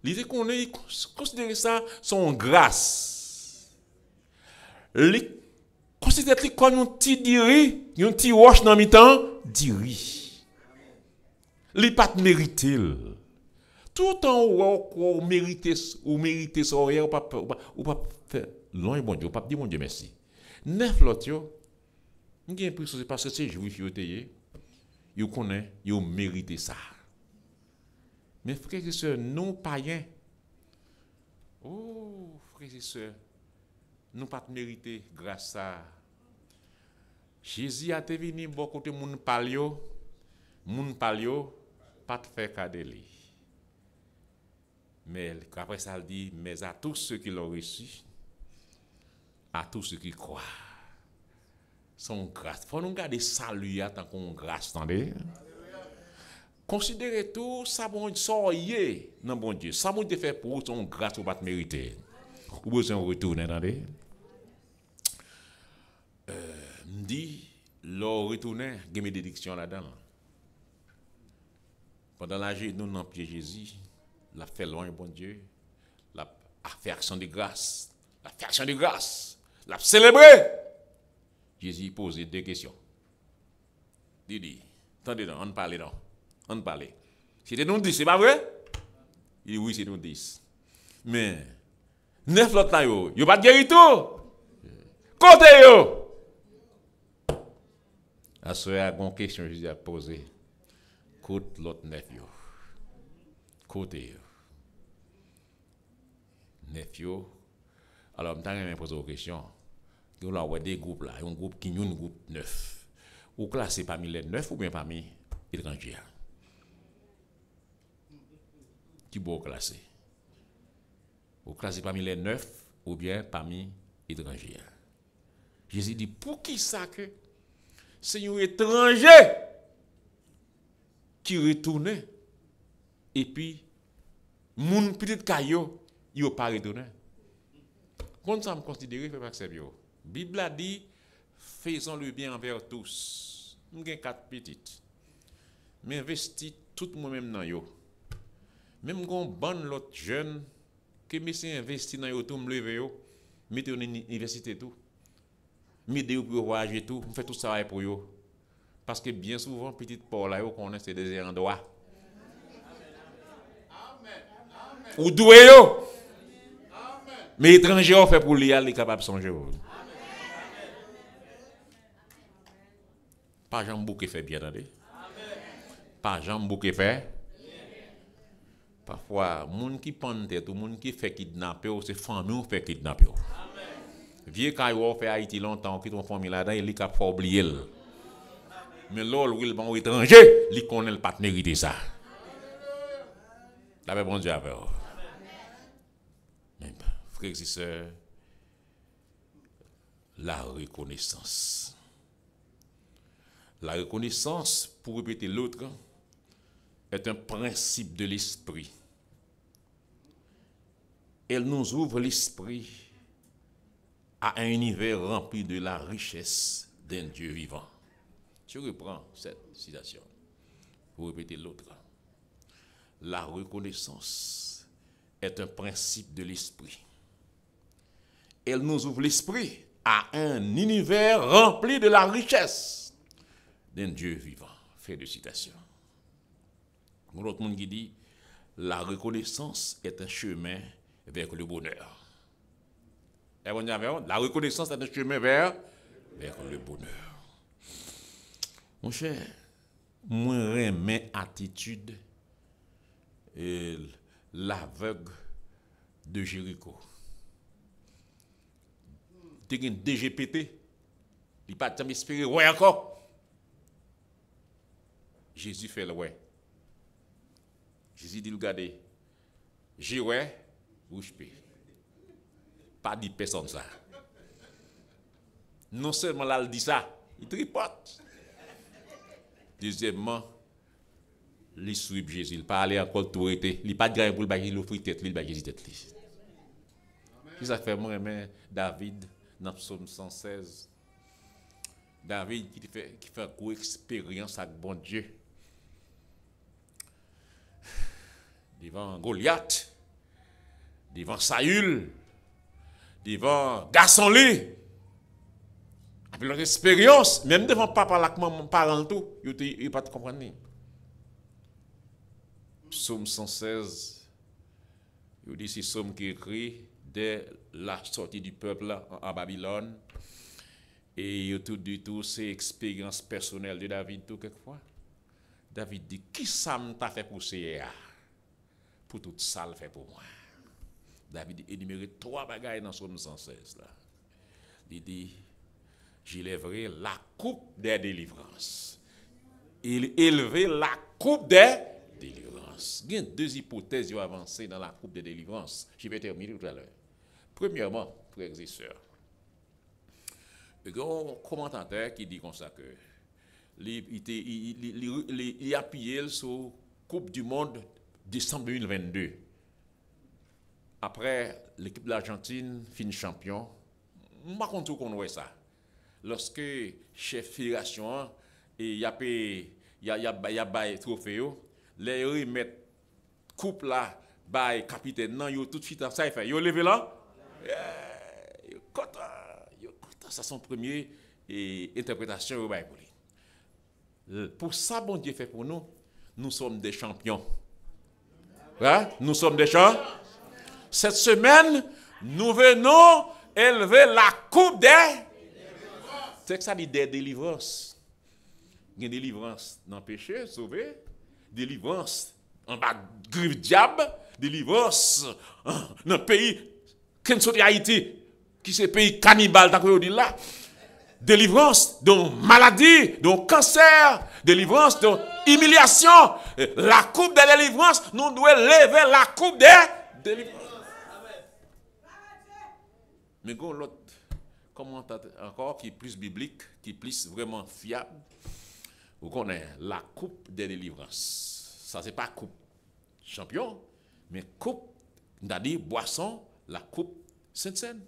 L'idée qu'on est considérer ça son grâce. Les considérer comme un petit diri, un petit roche dans mi-temps, diri. Les pas mériter. Tout en haut ou mériter ça ou pas faire loin bon Dieu, pas dire mon Dieu merci. Neuf l'autre yo, j'ai l'impression c'est parce que c'est juif yo teye. Vous connaissez, vous méritez ça. Mais frères et sœurs, non païens, oh frères et sœurs, nous pas mériter grâce à Jésus a été venu bon côté moun palio, pas te faire cadeau. Mais après ça il dit, mais à tous ceux qui l'ont reçu, à tous ceux qui croient, son grâce. Il faut nous garder salut tant qu'on grâce, attendez. Considérez tout ça bon soyez non bon Dieu. Ça bon Dieu fait pour son grâce ou pas mériter. Ou besoin retourner, attendez. Me dit l'on retourner, il y a mes dédictions là-dedans. Pendant la journée nous dans pied Jésus, la fait loin bon Dieu, la fait action de grâce, la célébrer. Jésus pose deux questions. Il dit, attendez, on parle non. On parle. C'était nous 10, c'est pas vrai? Il dit oui, c'est nous 10. Mais, 9 l'autre là, yo pas de guéri tout. Côté yo. À ce moment, il y a une question que Jésus a posée. Côté l'autre 9 yo. Côté yo. 9 yo. Alors, je vais poser une question. Il y a des groupes là, un groupe qui est un groupe 9. Ou classé parmi les 9 ou bien parmi les étrangers? Qui peut classer? Ou classé parmi les 9 ou bien parmi les étrangers? Jésus dit, pour qui ça que c'est un étranger qui retourne et puis, mon petit caillou, il n'a pas retourné. Quand ça me considère, fait accepter. La Bible a dit, faisons le bien envers tous. Nous avons 4 petites. Mais investis tout moi-même dans yo. Même quand on ban l'autre jeune, que monsieur investi dans yo tout, me lever yo, mettez en université tout. Mettez yo pour voyager tout, on fait tout ça pour yo. Parce que bien souvent, petite Paul là, yo connaît c'est des endroits. Ou doué yo. Mais étranger on fait pour lui, il est capable de songer. Pas Jean Bouquet fait bien, attendez. Pas Jean Bouquet fait. Parfois, moun qui pente tête ou moun qui fait kidnapper, c'est famille qui fait kidnapper. Vieux Caillou fait Haïti longtemps, qui ton famille là-dedans, il est capable d'oublier. Mais l'autre, oui, le bon étranger, il connaît le partenaire de ça. D'après bon Dieu avec vous. Frères et sœurs, la reconnaissance. La reconnaissance, pour répéter l'autre, est un principe de l'esprit. Elle nous ouvre l'esprit à un univers rempli de la richesse d'un Dieu vivant. Je reprends cette citation pour répéter l'autre. La reconnaissance est un principe de l'esprit. Elle nous ouvre l'esprit à un univers rempli de la richesse d'un Dieu vivant. Fait de citation. L'autre monde qui dit, la reconnaissance est un chemin vers le bonheur. La reconnaissance est un chemin vers le bonheur. Mon cher, moi remets attitude l'aveugle de Jéricho. Tu as un DGPT, il n'a pas jamais espéré, ouais encore. Jésus fait le ouais. Jésus dit, regardez, j'ai ouais, bouge pas. Pas dit personne ça. Non seulement là, il dit ça, il tripote. Deuxièmement, il suit Jésus, il pas aller encore tout été, il pas de gain pour le bailler, il offre tête, il bailler Jésus tête. Qui ça fait moi mais David dans Psaume 116. David qui fait une expérience avec bon Dieu. Devant Goliath, devant Saül, devant Gasson-Lé. Avec leur expérience, même devant papa, là, maman, parent, tout, ils ne pas comprendre. Psaume 116, il dit c'est Psaume qui écrit dès la sortie du peuple en Babylone. Et il tout du tout, c'est expérience personnelle de David, tout quelquefois. David dit, qui ça m'a fait pousser pour tout ça le fait pour moi. David énuméré 3 bagailles dans Psaume 116 là. Il dit, j'élèverai la coupe des délivrances. Il élevait la coupe des délivrances. Il y a 2 hypothèses qui ont avancé dans la coupe des délivrances. Je vais terminer tout à l'heure. Premièrement, frères et sœurs, il y a un commentateur qui dit comme ça que il a appuyé sur la Coupe du Monde décembre 2022. Après, l'équipe de l'Argentine finit champion. Je ne sais pas si on voit ça. Lorsque le chef de fédération il y a trophée, les remettent coupe là, by capitaine, non, tout de suite, ça fait. Yo levé là, yo content. Ça son premier interprétation pour ça, bon Dieu fait pour nous, nous sommes des champions. Ouais? Nous sommes des champions. Cette semaine, nous venons élever la coupe des. C'est que ça dit des délivrances. Il y a des délivrances dans le péché, sauvé. Délivrance en bas griffe diable. Délivrance dans le pays. Qu'est-ce que Haïti? qui c'est pays cannibale, t'as dit là. Délivrance de maladie, de cancer, délivrance de humiliation. La coupe de délivrance, nous devons lever la coupe de délivrance. Mais bon, l'autre commentateur encore qui est plus biblique, qui est plus vraiment fiable, vous connaissez la coupe de délivrance. Ça, c'est pas coupe champion, mais coupe, c'est-à-dire boisson, la coupe Sainte-Seine.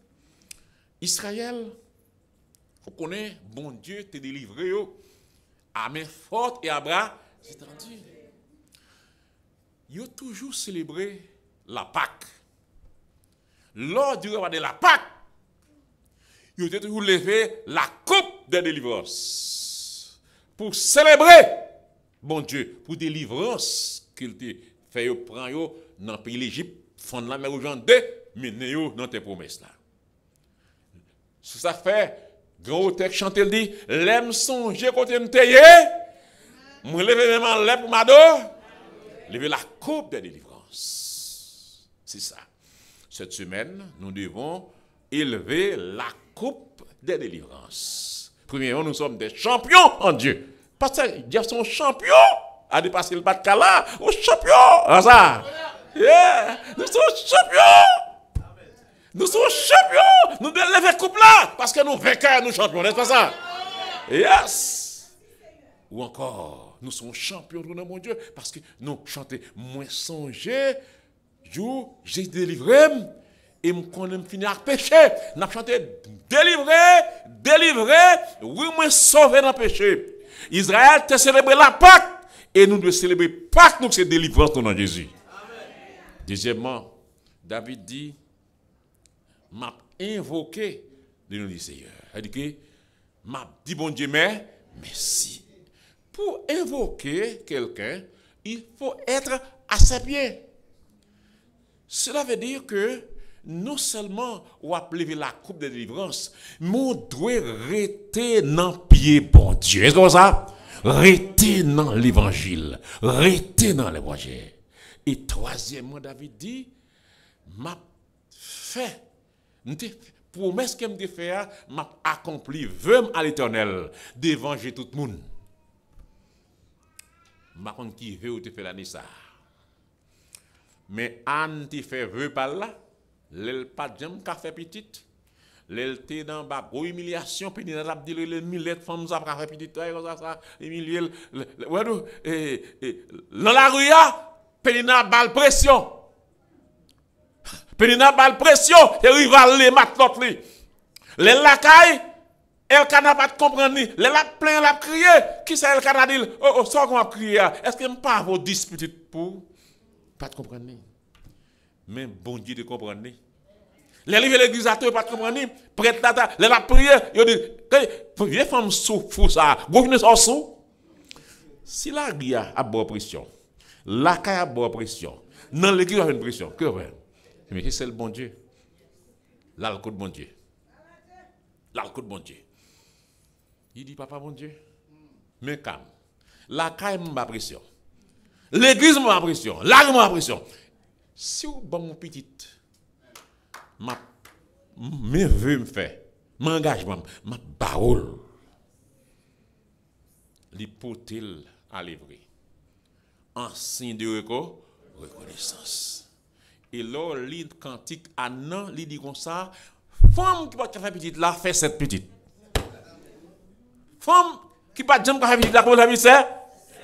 Israël, vous connaissez, bon Dieu te délivré à main forte et à bras étendus. Ils ont toujours célébré la Pâque. Lors du repas de la Pâque, ils ont toujours levé la coupe de délivrance pour célébrer, bon Dieu, pour délivrance qu'il te fait prendre dans le pays l'Égypte, fondre la mer aux gens de mener dans tes promesses là. C'est ça fait. Grand texte chanté le dit, l'aime songer côté m'teye, me lever même en l'air pour m'ado, lever la coupe de délivrance. C'est ça. Cette semaine, nous devons élever la coupe de délivrance. Premièrement, nous sommes des champions en Dieu. Parce que Dieu sont champions à dépasser le Pas-de-Calais, aux champions. Ah ça. Yeah. Nous sommes champions. Nous sommes champions. Nous devons lever la coupe là. Parce que nous vainqueurs, nous champions. N'est-ce pas ça? Yes. Ou encore, nous sommes champions de mon Dieu. Parce que nous chantons, moi songer, jour, j'ai délivré. Et quand je finis avec péché, nous avons chanté, délivré, oui, moi sauvé dans le péché. Israël a célébré la Pâque. Et nous devons célébrer Pâque, nous c'est délivrance dans Jésus. Deuxièmement, David dit, m'a invoqué le nom du Seigneur. Il dit que m'a dit bon Dieu merci. Pour invoquer quelqu'un, il faut être à ses pieds. Cela veut dire que non seulement on a levé la coupe de délivrance, mais on doit rester dans le pied bon Dieu. Est-ce que ça? Rester dans l'évangile, rester dans l'évangile. Et troisièmement, David dit, m'a fait promesse que me fait, m'a accompli, vœu à l'Éternel, d'évangéliser tout le monde. Ma compte qui veut ou te fait l'année ça. Mais Anne te fait vœu par là, l'elle pas j'aime qu'a fait petite, l'elle te dans bas gros humiliation, puis n'a dit le millet femmes ça qu'a fait petite, ça humilier dans la rue puis n'a bal pression. Pénina bal pression, et rival les mat l'autre li. Les lacaille, elle n'a pas de comprendre ni. Les la plein la crier, qui c'est elle qui a dit oh ça qu'on a crié. Est-ce que pas vos disputes pour pas de comprendre ni. Mais bon Dieu de comprendre ni. Les livres l'église à toi pas de comprendre ni. Prêtre tata, les la prier, il dit vieux femme souffre ça. Gouverneur en sous. Si la ria a bonne pression, la caille a bonne pression. Dans l'église a une pression. Que vrai? Mais c'est le bon Dieu. Là, le coup de bon Dieu. Là, le coup de bon Dieu. Il dit, papa, bon Dieu, mais calme. La caille m'a pression. L'église m'a pression. Là, m'a pression. Si vous bon mon petit, mes vœux me fait, mon engagement, ma parole, l'hypothèse à livrer. En signe de reconnaissance. Et là, l'île cantique à non, l'île dit comme ça, femme qui va faire petite là, fait cette petite. Femme qui va jamais faire petite là, comment ça c'est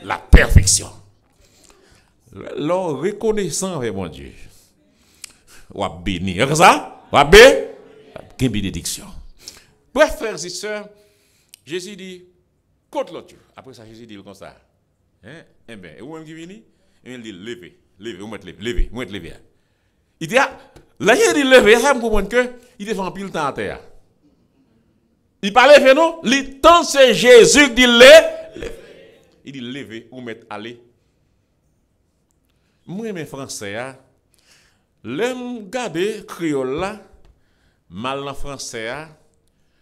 la perfection. Là, reconnaissant avec mon Dieu. Ou à bénir. C'est ça? Ou à bénir? Quelle bénédiction. Bref, frères et sœurs, Jésus dit, contre l'autre. Après ça, Jésus dit comme ça. Eh bien, et vous-même qui venez, il dit, levez, vous mettez lever. Il dit, là, il dit lever, ça me comprend que il défend pile temps à terre. Il parle lever, non? Le temps, c'est Jésus qui dit lever. Il dit lever ou mettre aller. Moi, mes français, l'aime garder créole là, mal en français,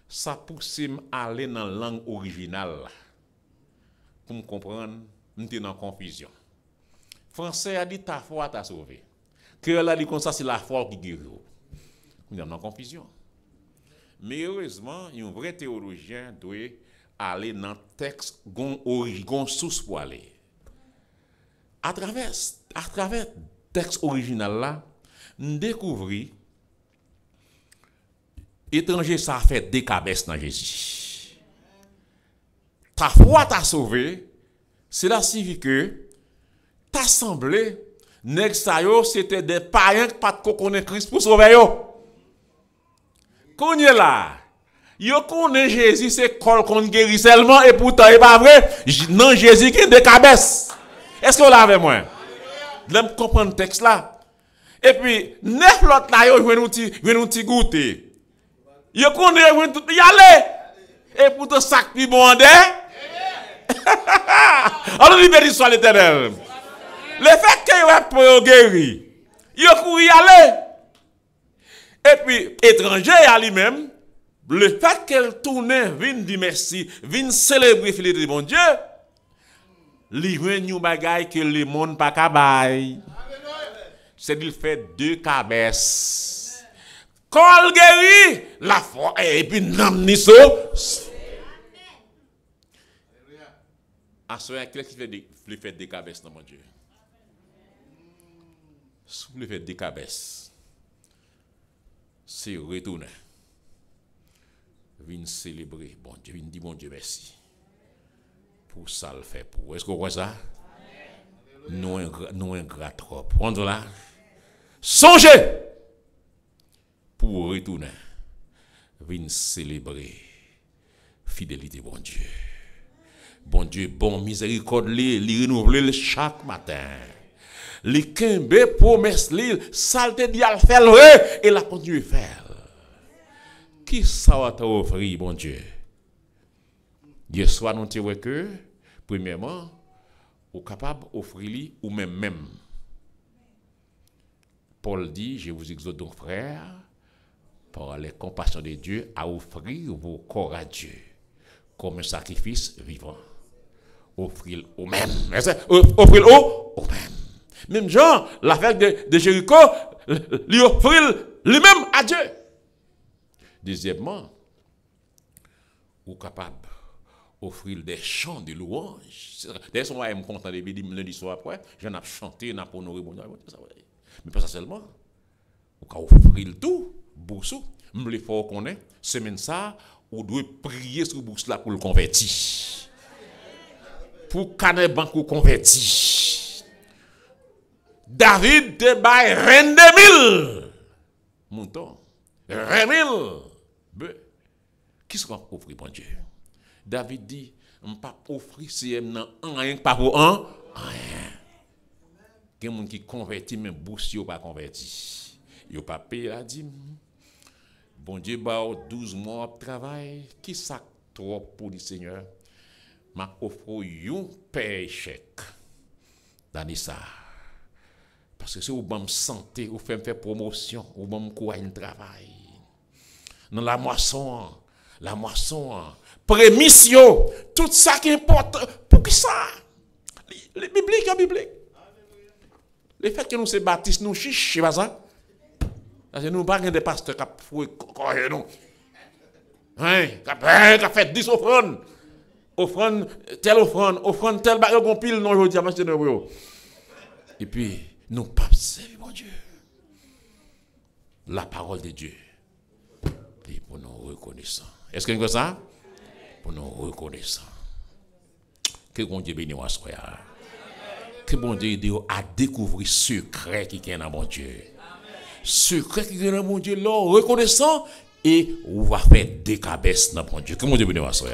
ça pousse à aller dans la langue originale. Pour me comprendre, je suis dans confusion. Français a dit ta foi t'a sauvé. Créole a dit comme ça, c'est la foi qui guérit. Nous sommes en confusion. Mais heureusement, un vrai théologien doit aller dans le texte, gon source pour aller. À travers le texte original là, nous découvrons étranger ça fait des cabesses dans Jésus. Ta foi t'a sauvé, cela signifie que t'as semblé nèg sa yo c'était des païens qui pas connaît Christ pour sauver yo. Connait là. Yo connaît Jésus c'est col qu'on guérit seulement et pourtant c'est pas vrai. Non Jésus qui des cabesses. Est-ce que vous l'avez moi? L'aime comprendre le texte là. Et puis 9 l'autre là yo vient nous ti goûter. Yo connaît tout y aller. Et pourtant sac pi bon andé. Alors libéré soit l'Éternel. Le fait que yo pour guéri. Yo pour y aller. Et puis étranger à lui-même, le fait qu'elle tourne vient dire merci, vient célébrer le de bon Dieu. Li vient nous bagaille que le monde pas kabay. C'est qu'il fait 2 cabesses. Quand guéri, la foi et puis nam ni so. À ce moment qui fait des cabesses dans mon Dieu. Si vous faites des cabesses, c'est retourner. Vin célébrer bon Dieu, vin dire bon Dieu merci. Pour ça le fait pour. Est-ce que vous voyez ça? Nous ingrat trop. Prendre là. Songez pour retourner. Vin célébrer fidélité bon Dieu. Bon Dieu, bon miséricorde, li renouveler chaque matin. Li kembe promesse li, salte di al faire et la continue faire. Qui ça va t'offrir, bon Dieu? Hier soir, nous tirons que, premièrement, ou capable d'offrir ou même. Paul dit, je vous exhorte donc, frères, par les compassions de Dieu, à offrir vos corps à Dieu comme un sacrifice vivant. Offrir au même. Offrir au même. Même Jean, l'affaire de Jéricho, lui offrir lui-même à Dieu. Deuxièmement, ou capable d'offrir des chants de louange. D'ailleurs, on va me content de lundi soir après, j'en ai chanté, n'a pas honoré mon Dieu. Mais pas ça seulement. Ou capable offrir le tout, boussou. Me faut qu'on ait, semaine ça, ou doit prier sur boussou là pour le convertir. Pour caner banque converti. David te bail reine de 1000. Mouton. Reine 1000. Qui sera offrir bon Dieu? David dit, on pas offrir si non rien pas pour un rien. Quelqu'un qui converti mais bourse yo pas converti. Yo pas payé la dîme. Bon Dieu ba 12 mois de travail, qui ça trop pour le Seigneur? M'a offre yon paye chèque. Dans ça. Parce que si vous me santé, vous faites faire promotion, vous me courage travail. Dans la moisson, prémission, tout ça qui importe. Pour qui ça? Les bibliques. Le fait que nous sommes baptistes, nous chiches, c'est pas ça? Parce que nous pas des pasteurs qui fouillent nous. Hein, qui fait 10 offrandes. Offrande tel bagage qu'on pile non aujourd'hui à pasteur de. Et puis nous pas servir mon Dieu. La parole de Dieu. Et pour nous reconnaissants. Est-ce que nous ça? Pour nous reconnaissants. Que bon Dieu bénisse nous. Que bon Dieu aide à découvrir secret qui est dans mon Dieu. Secret qui est dans mon Dieu là reconnaissant et on va faire des cabesses dans mon Dieu. Que mon Dieu bénisse nous.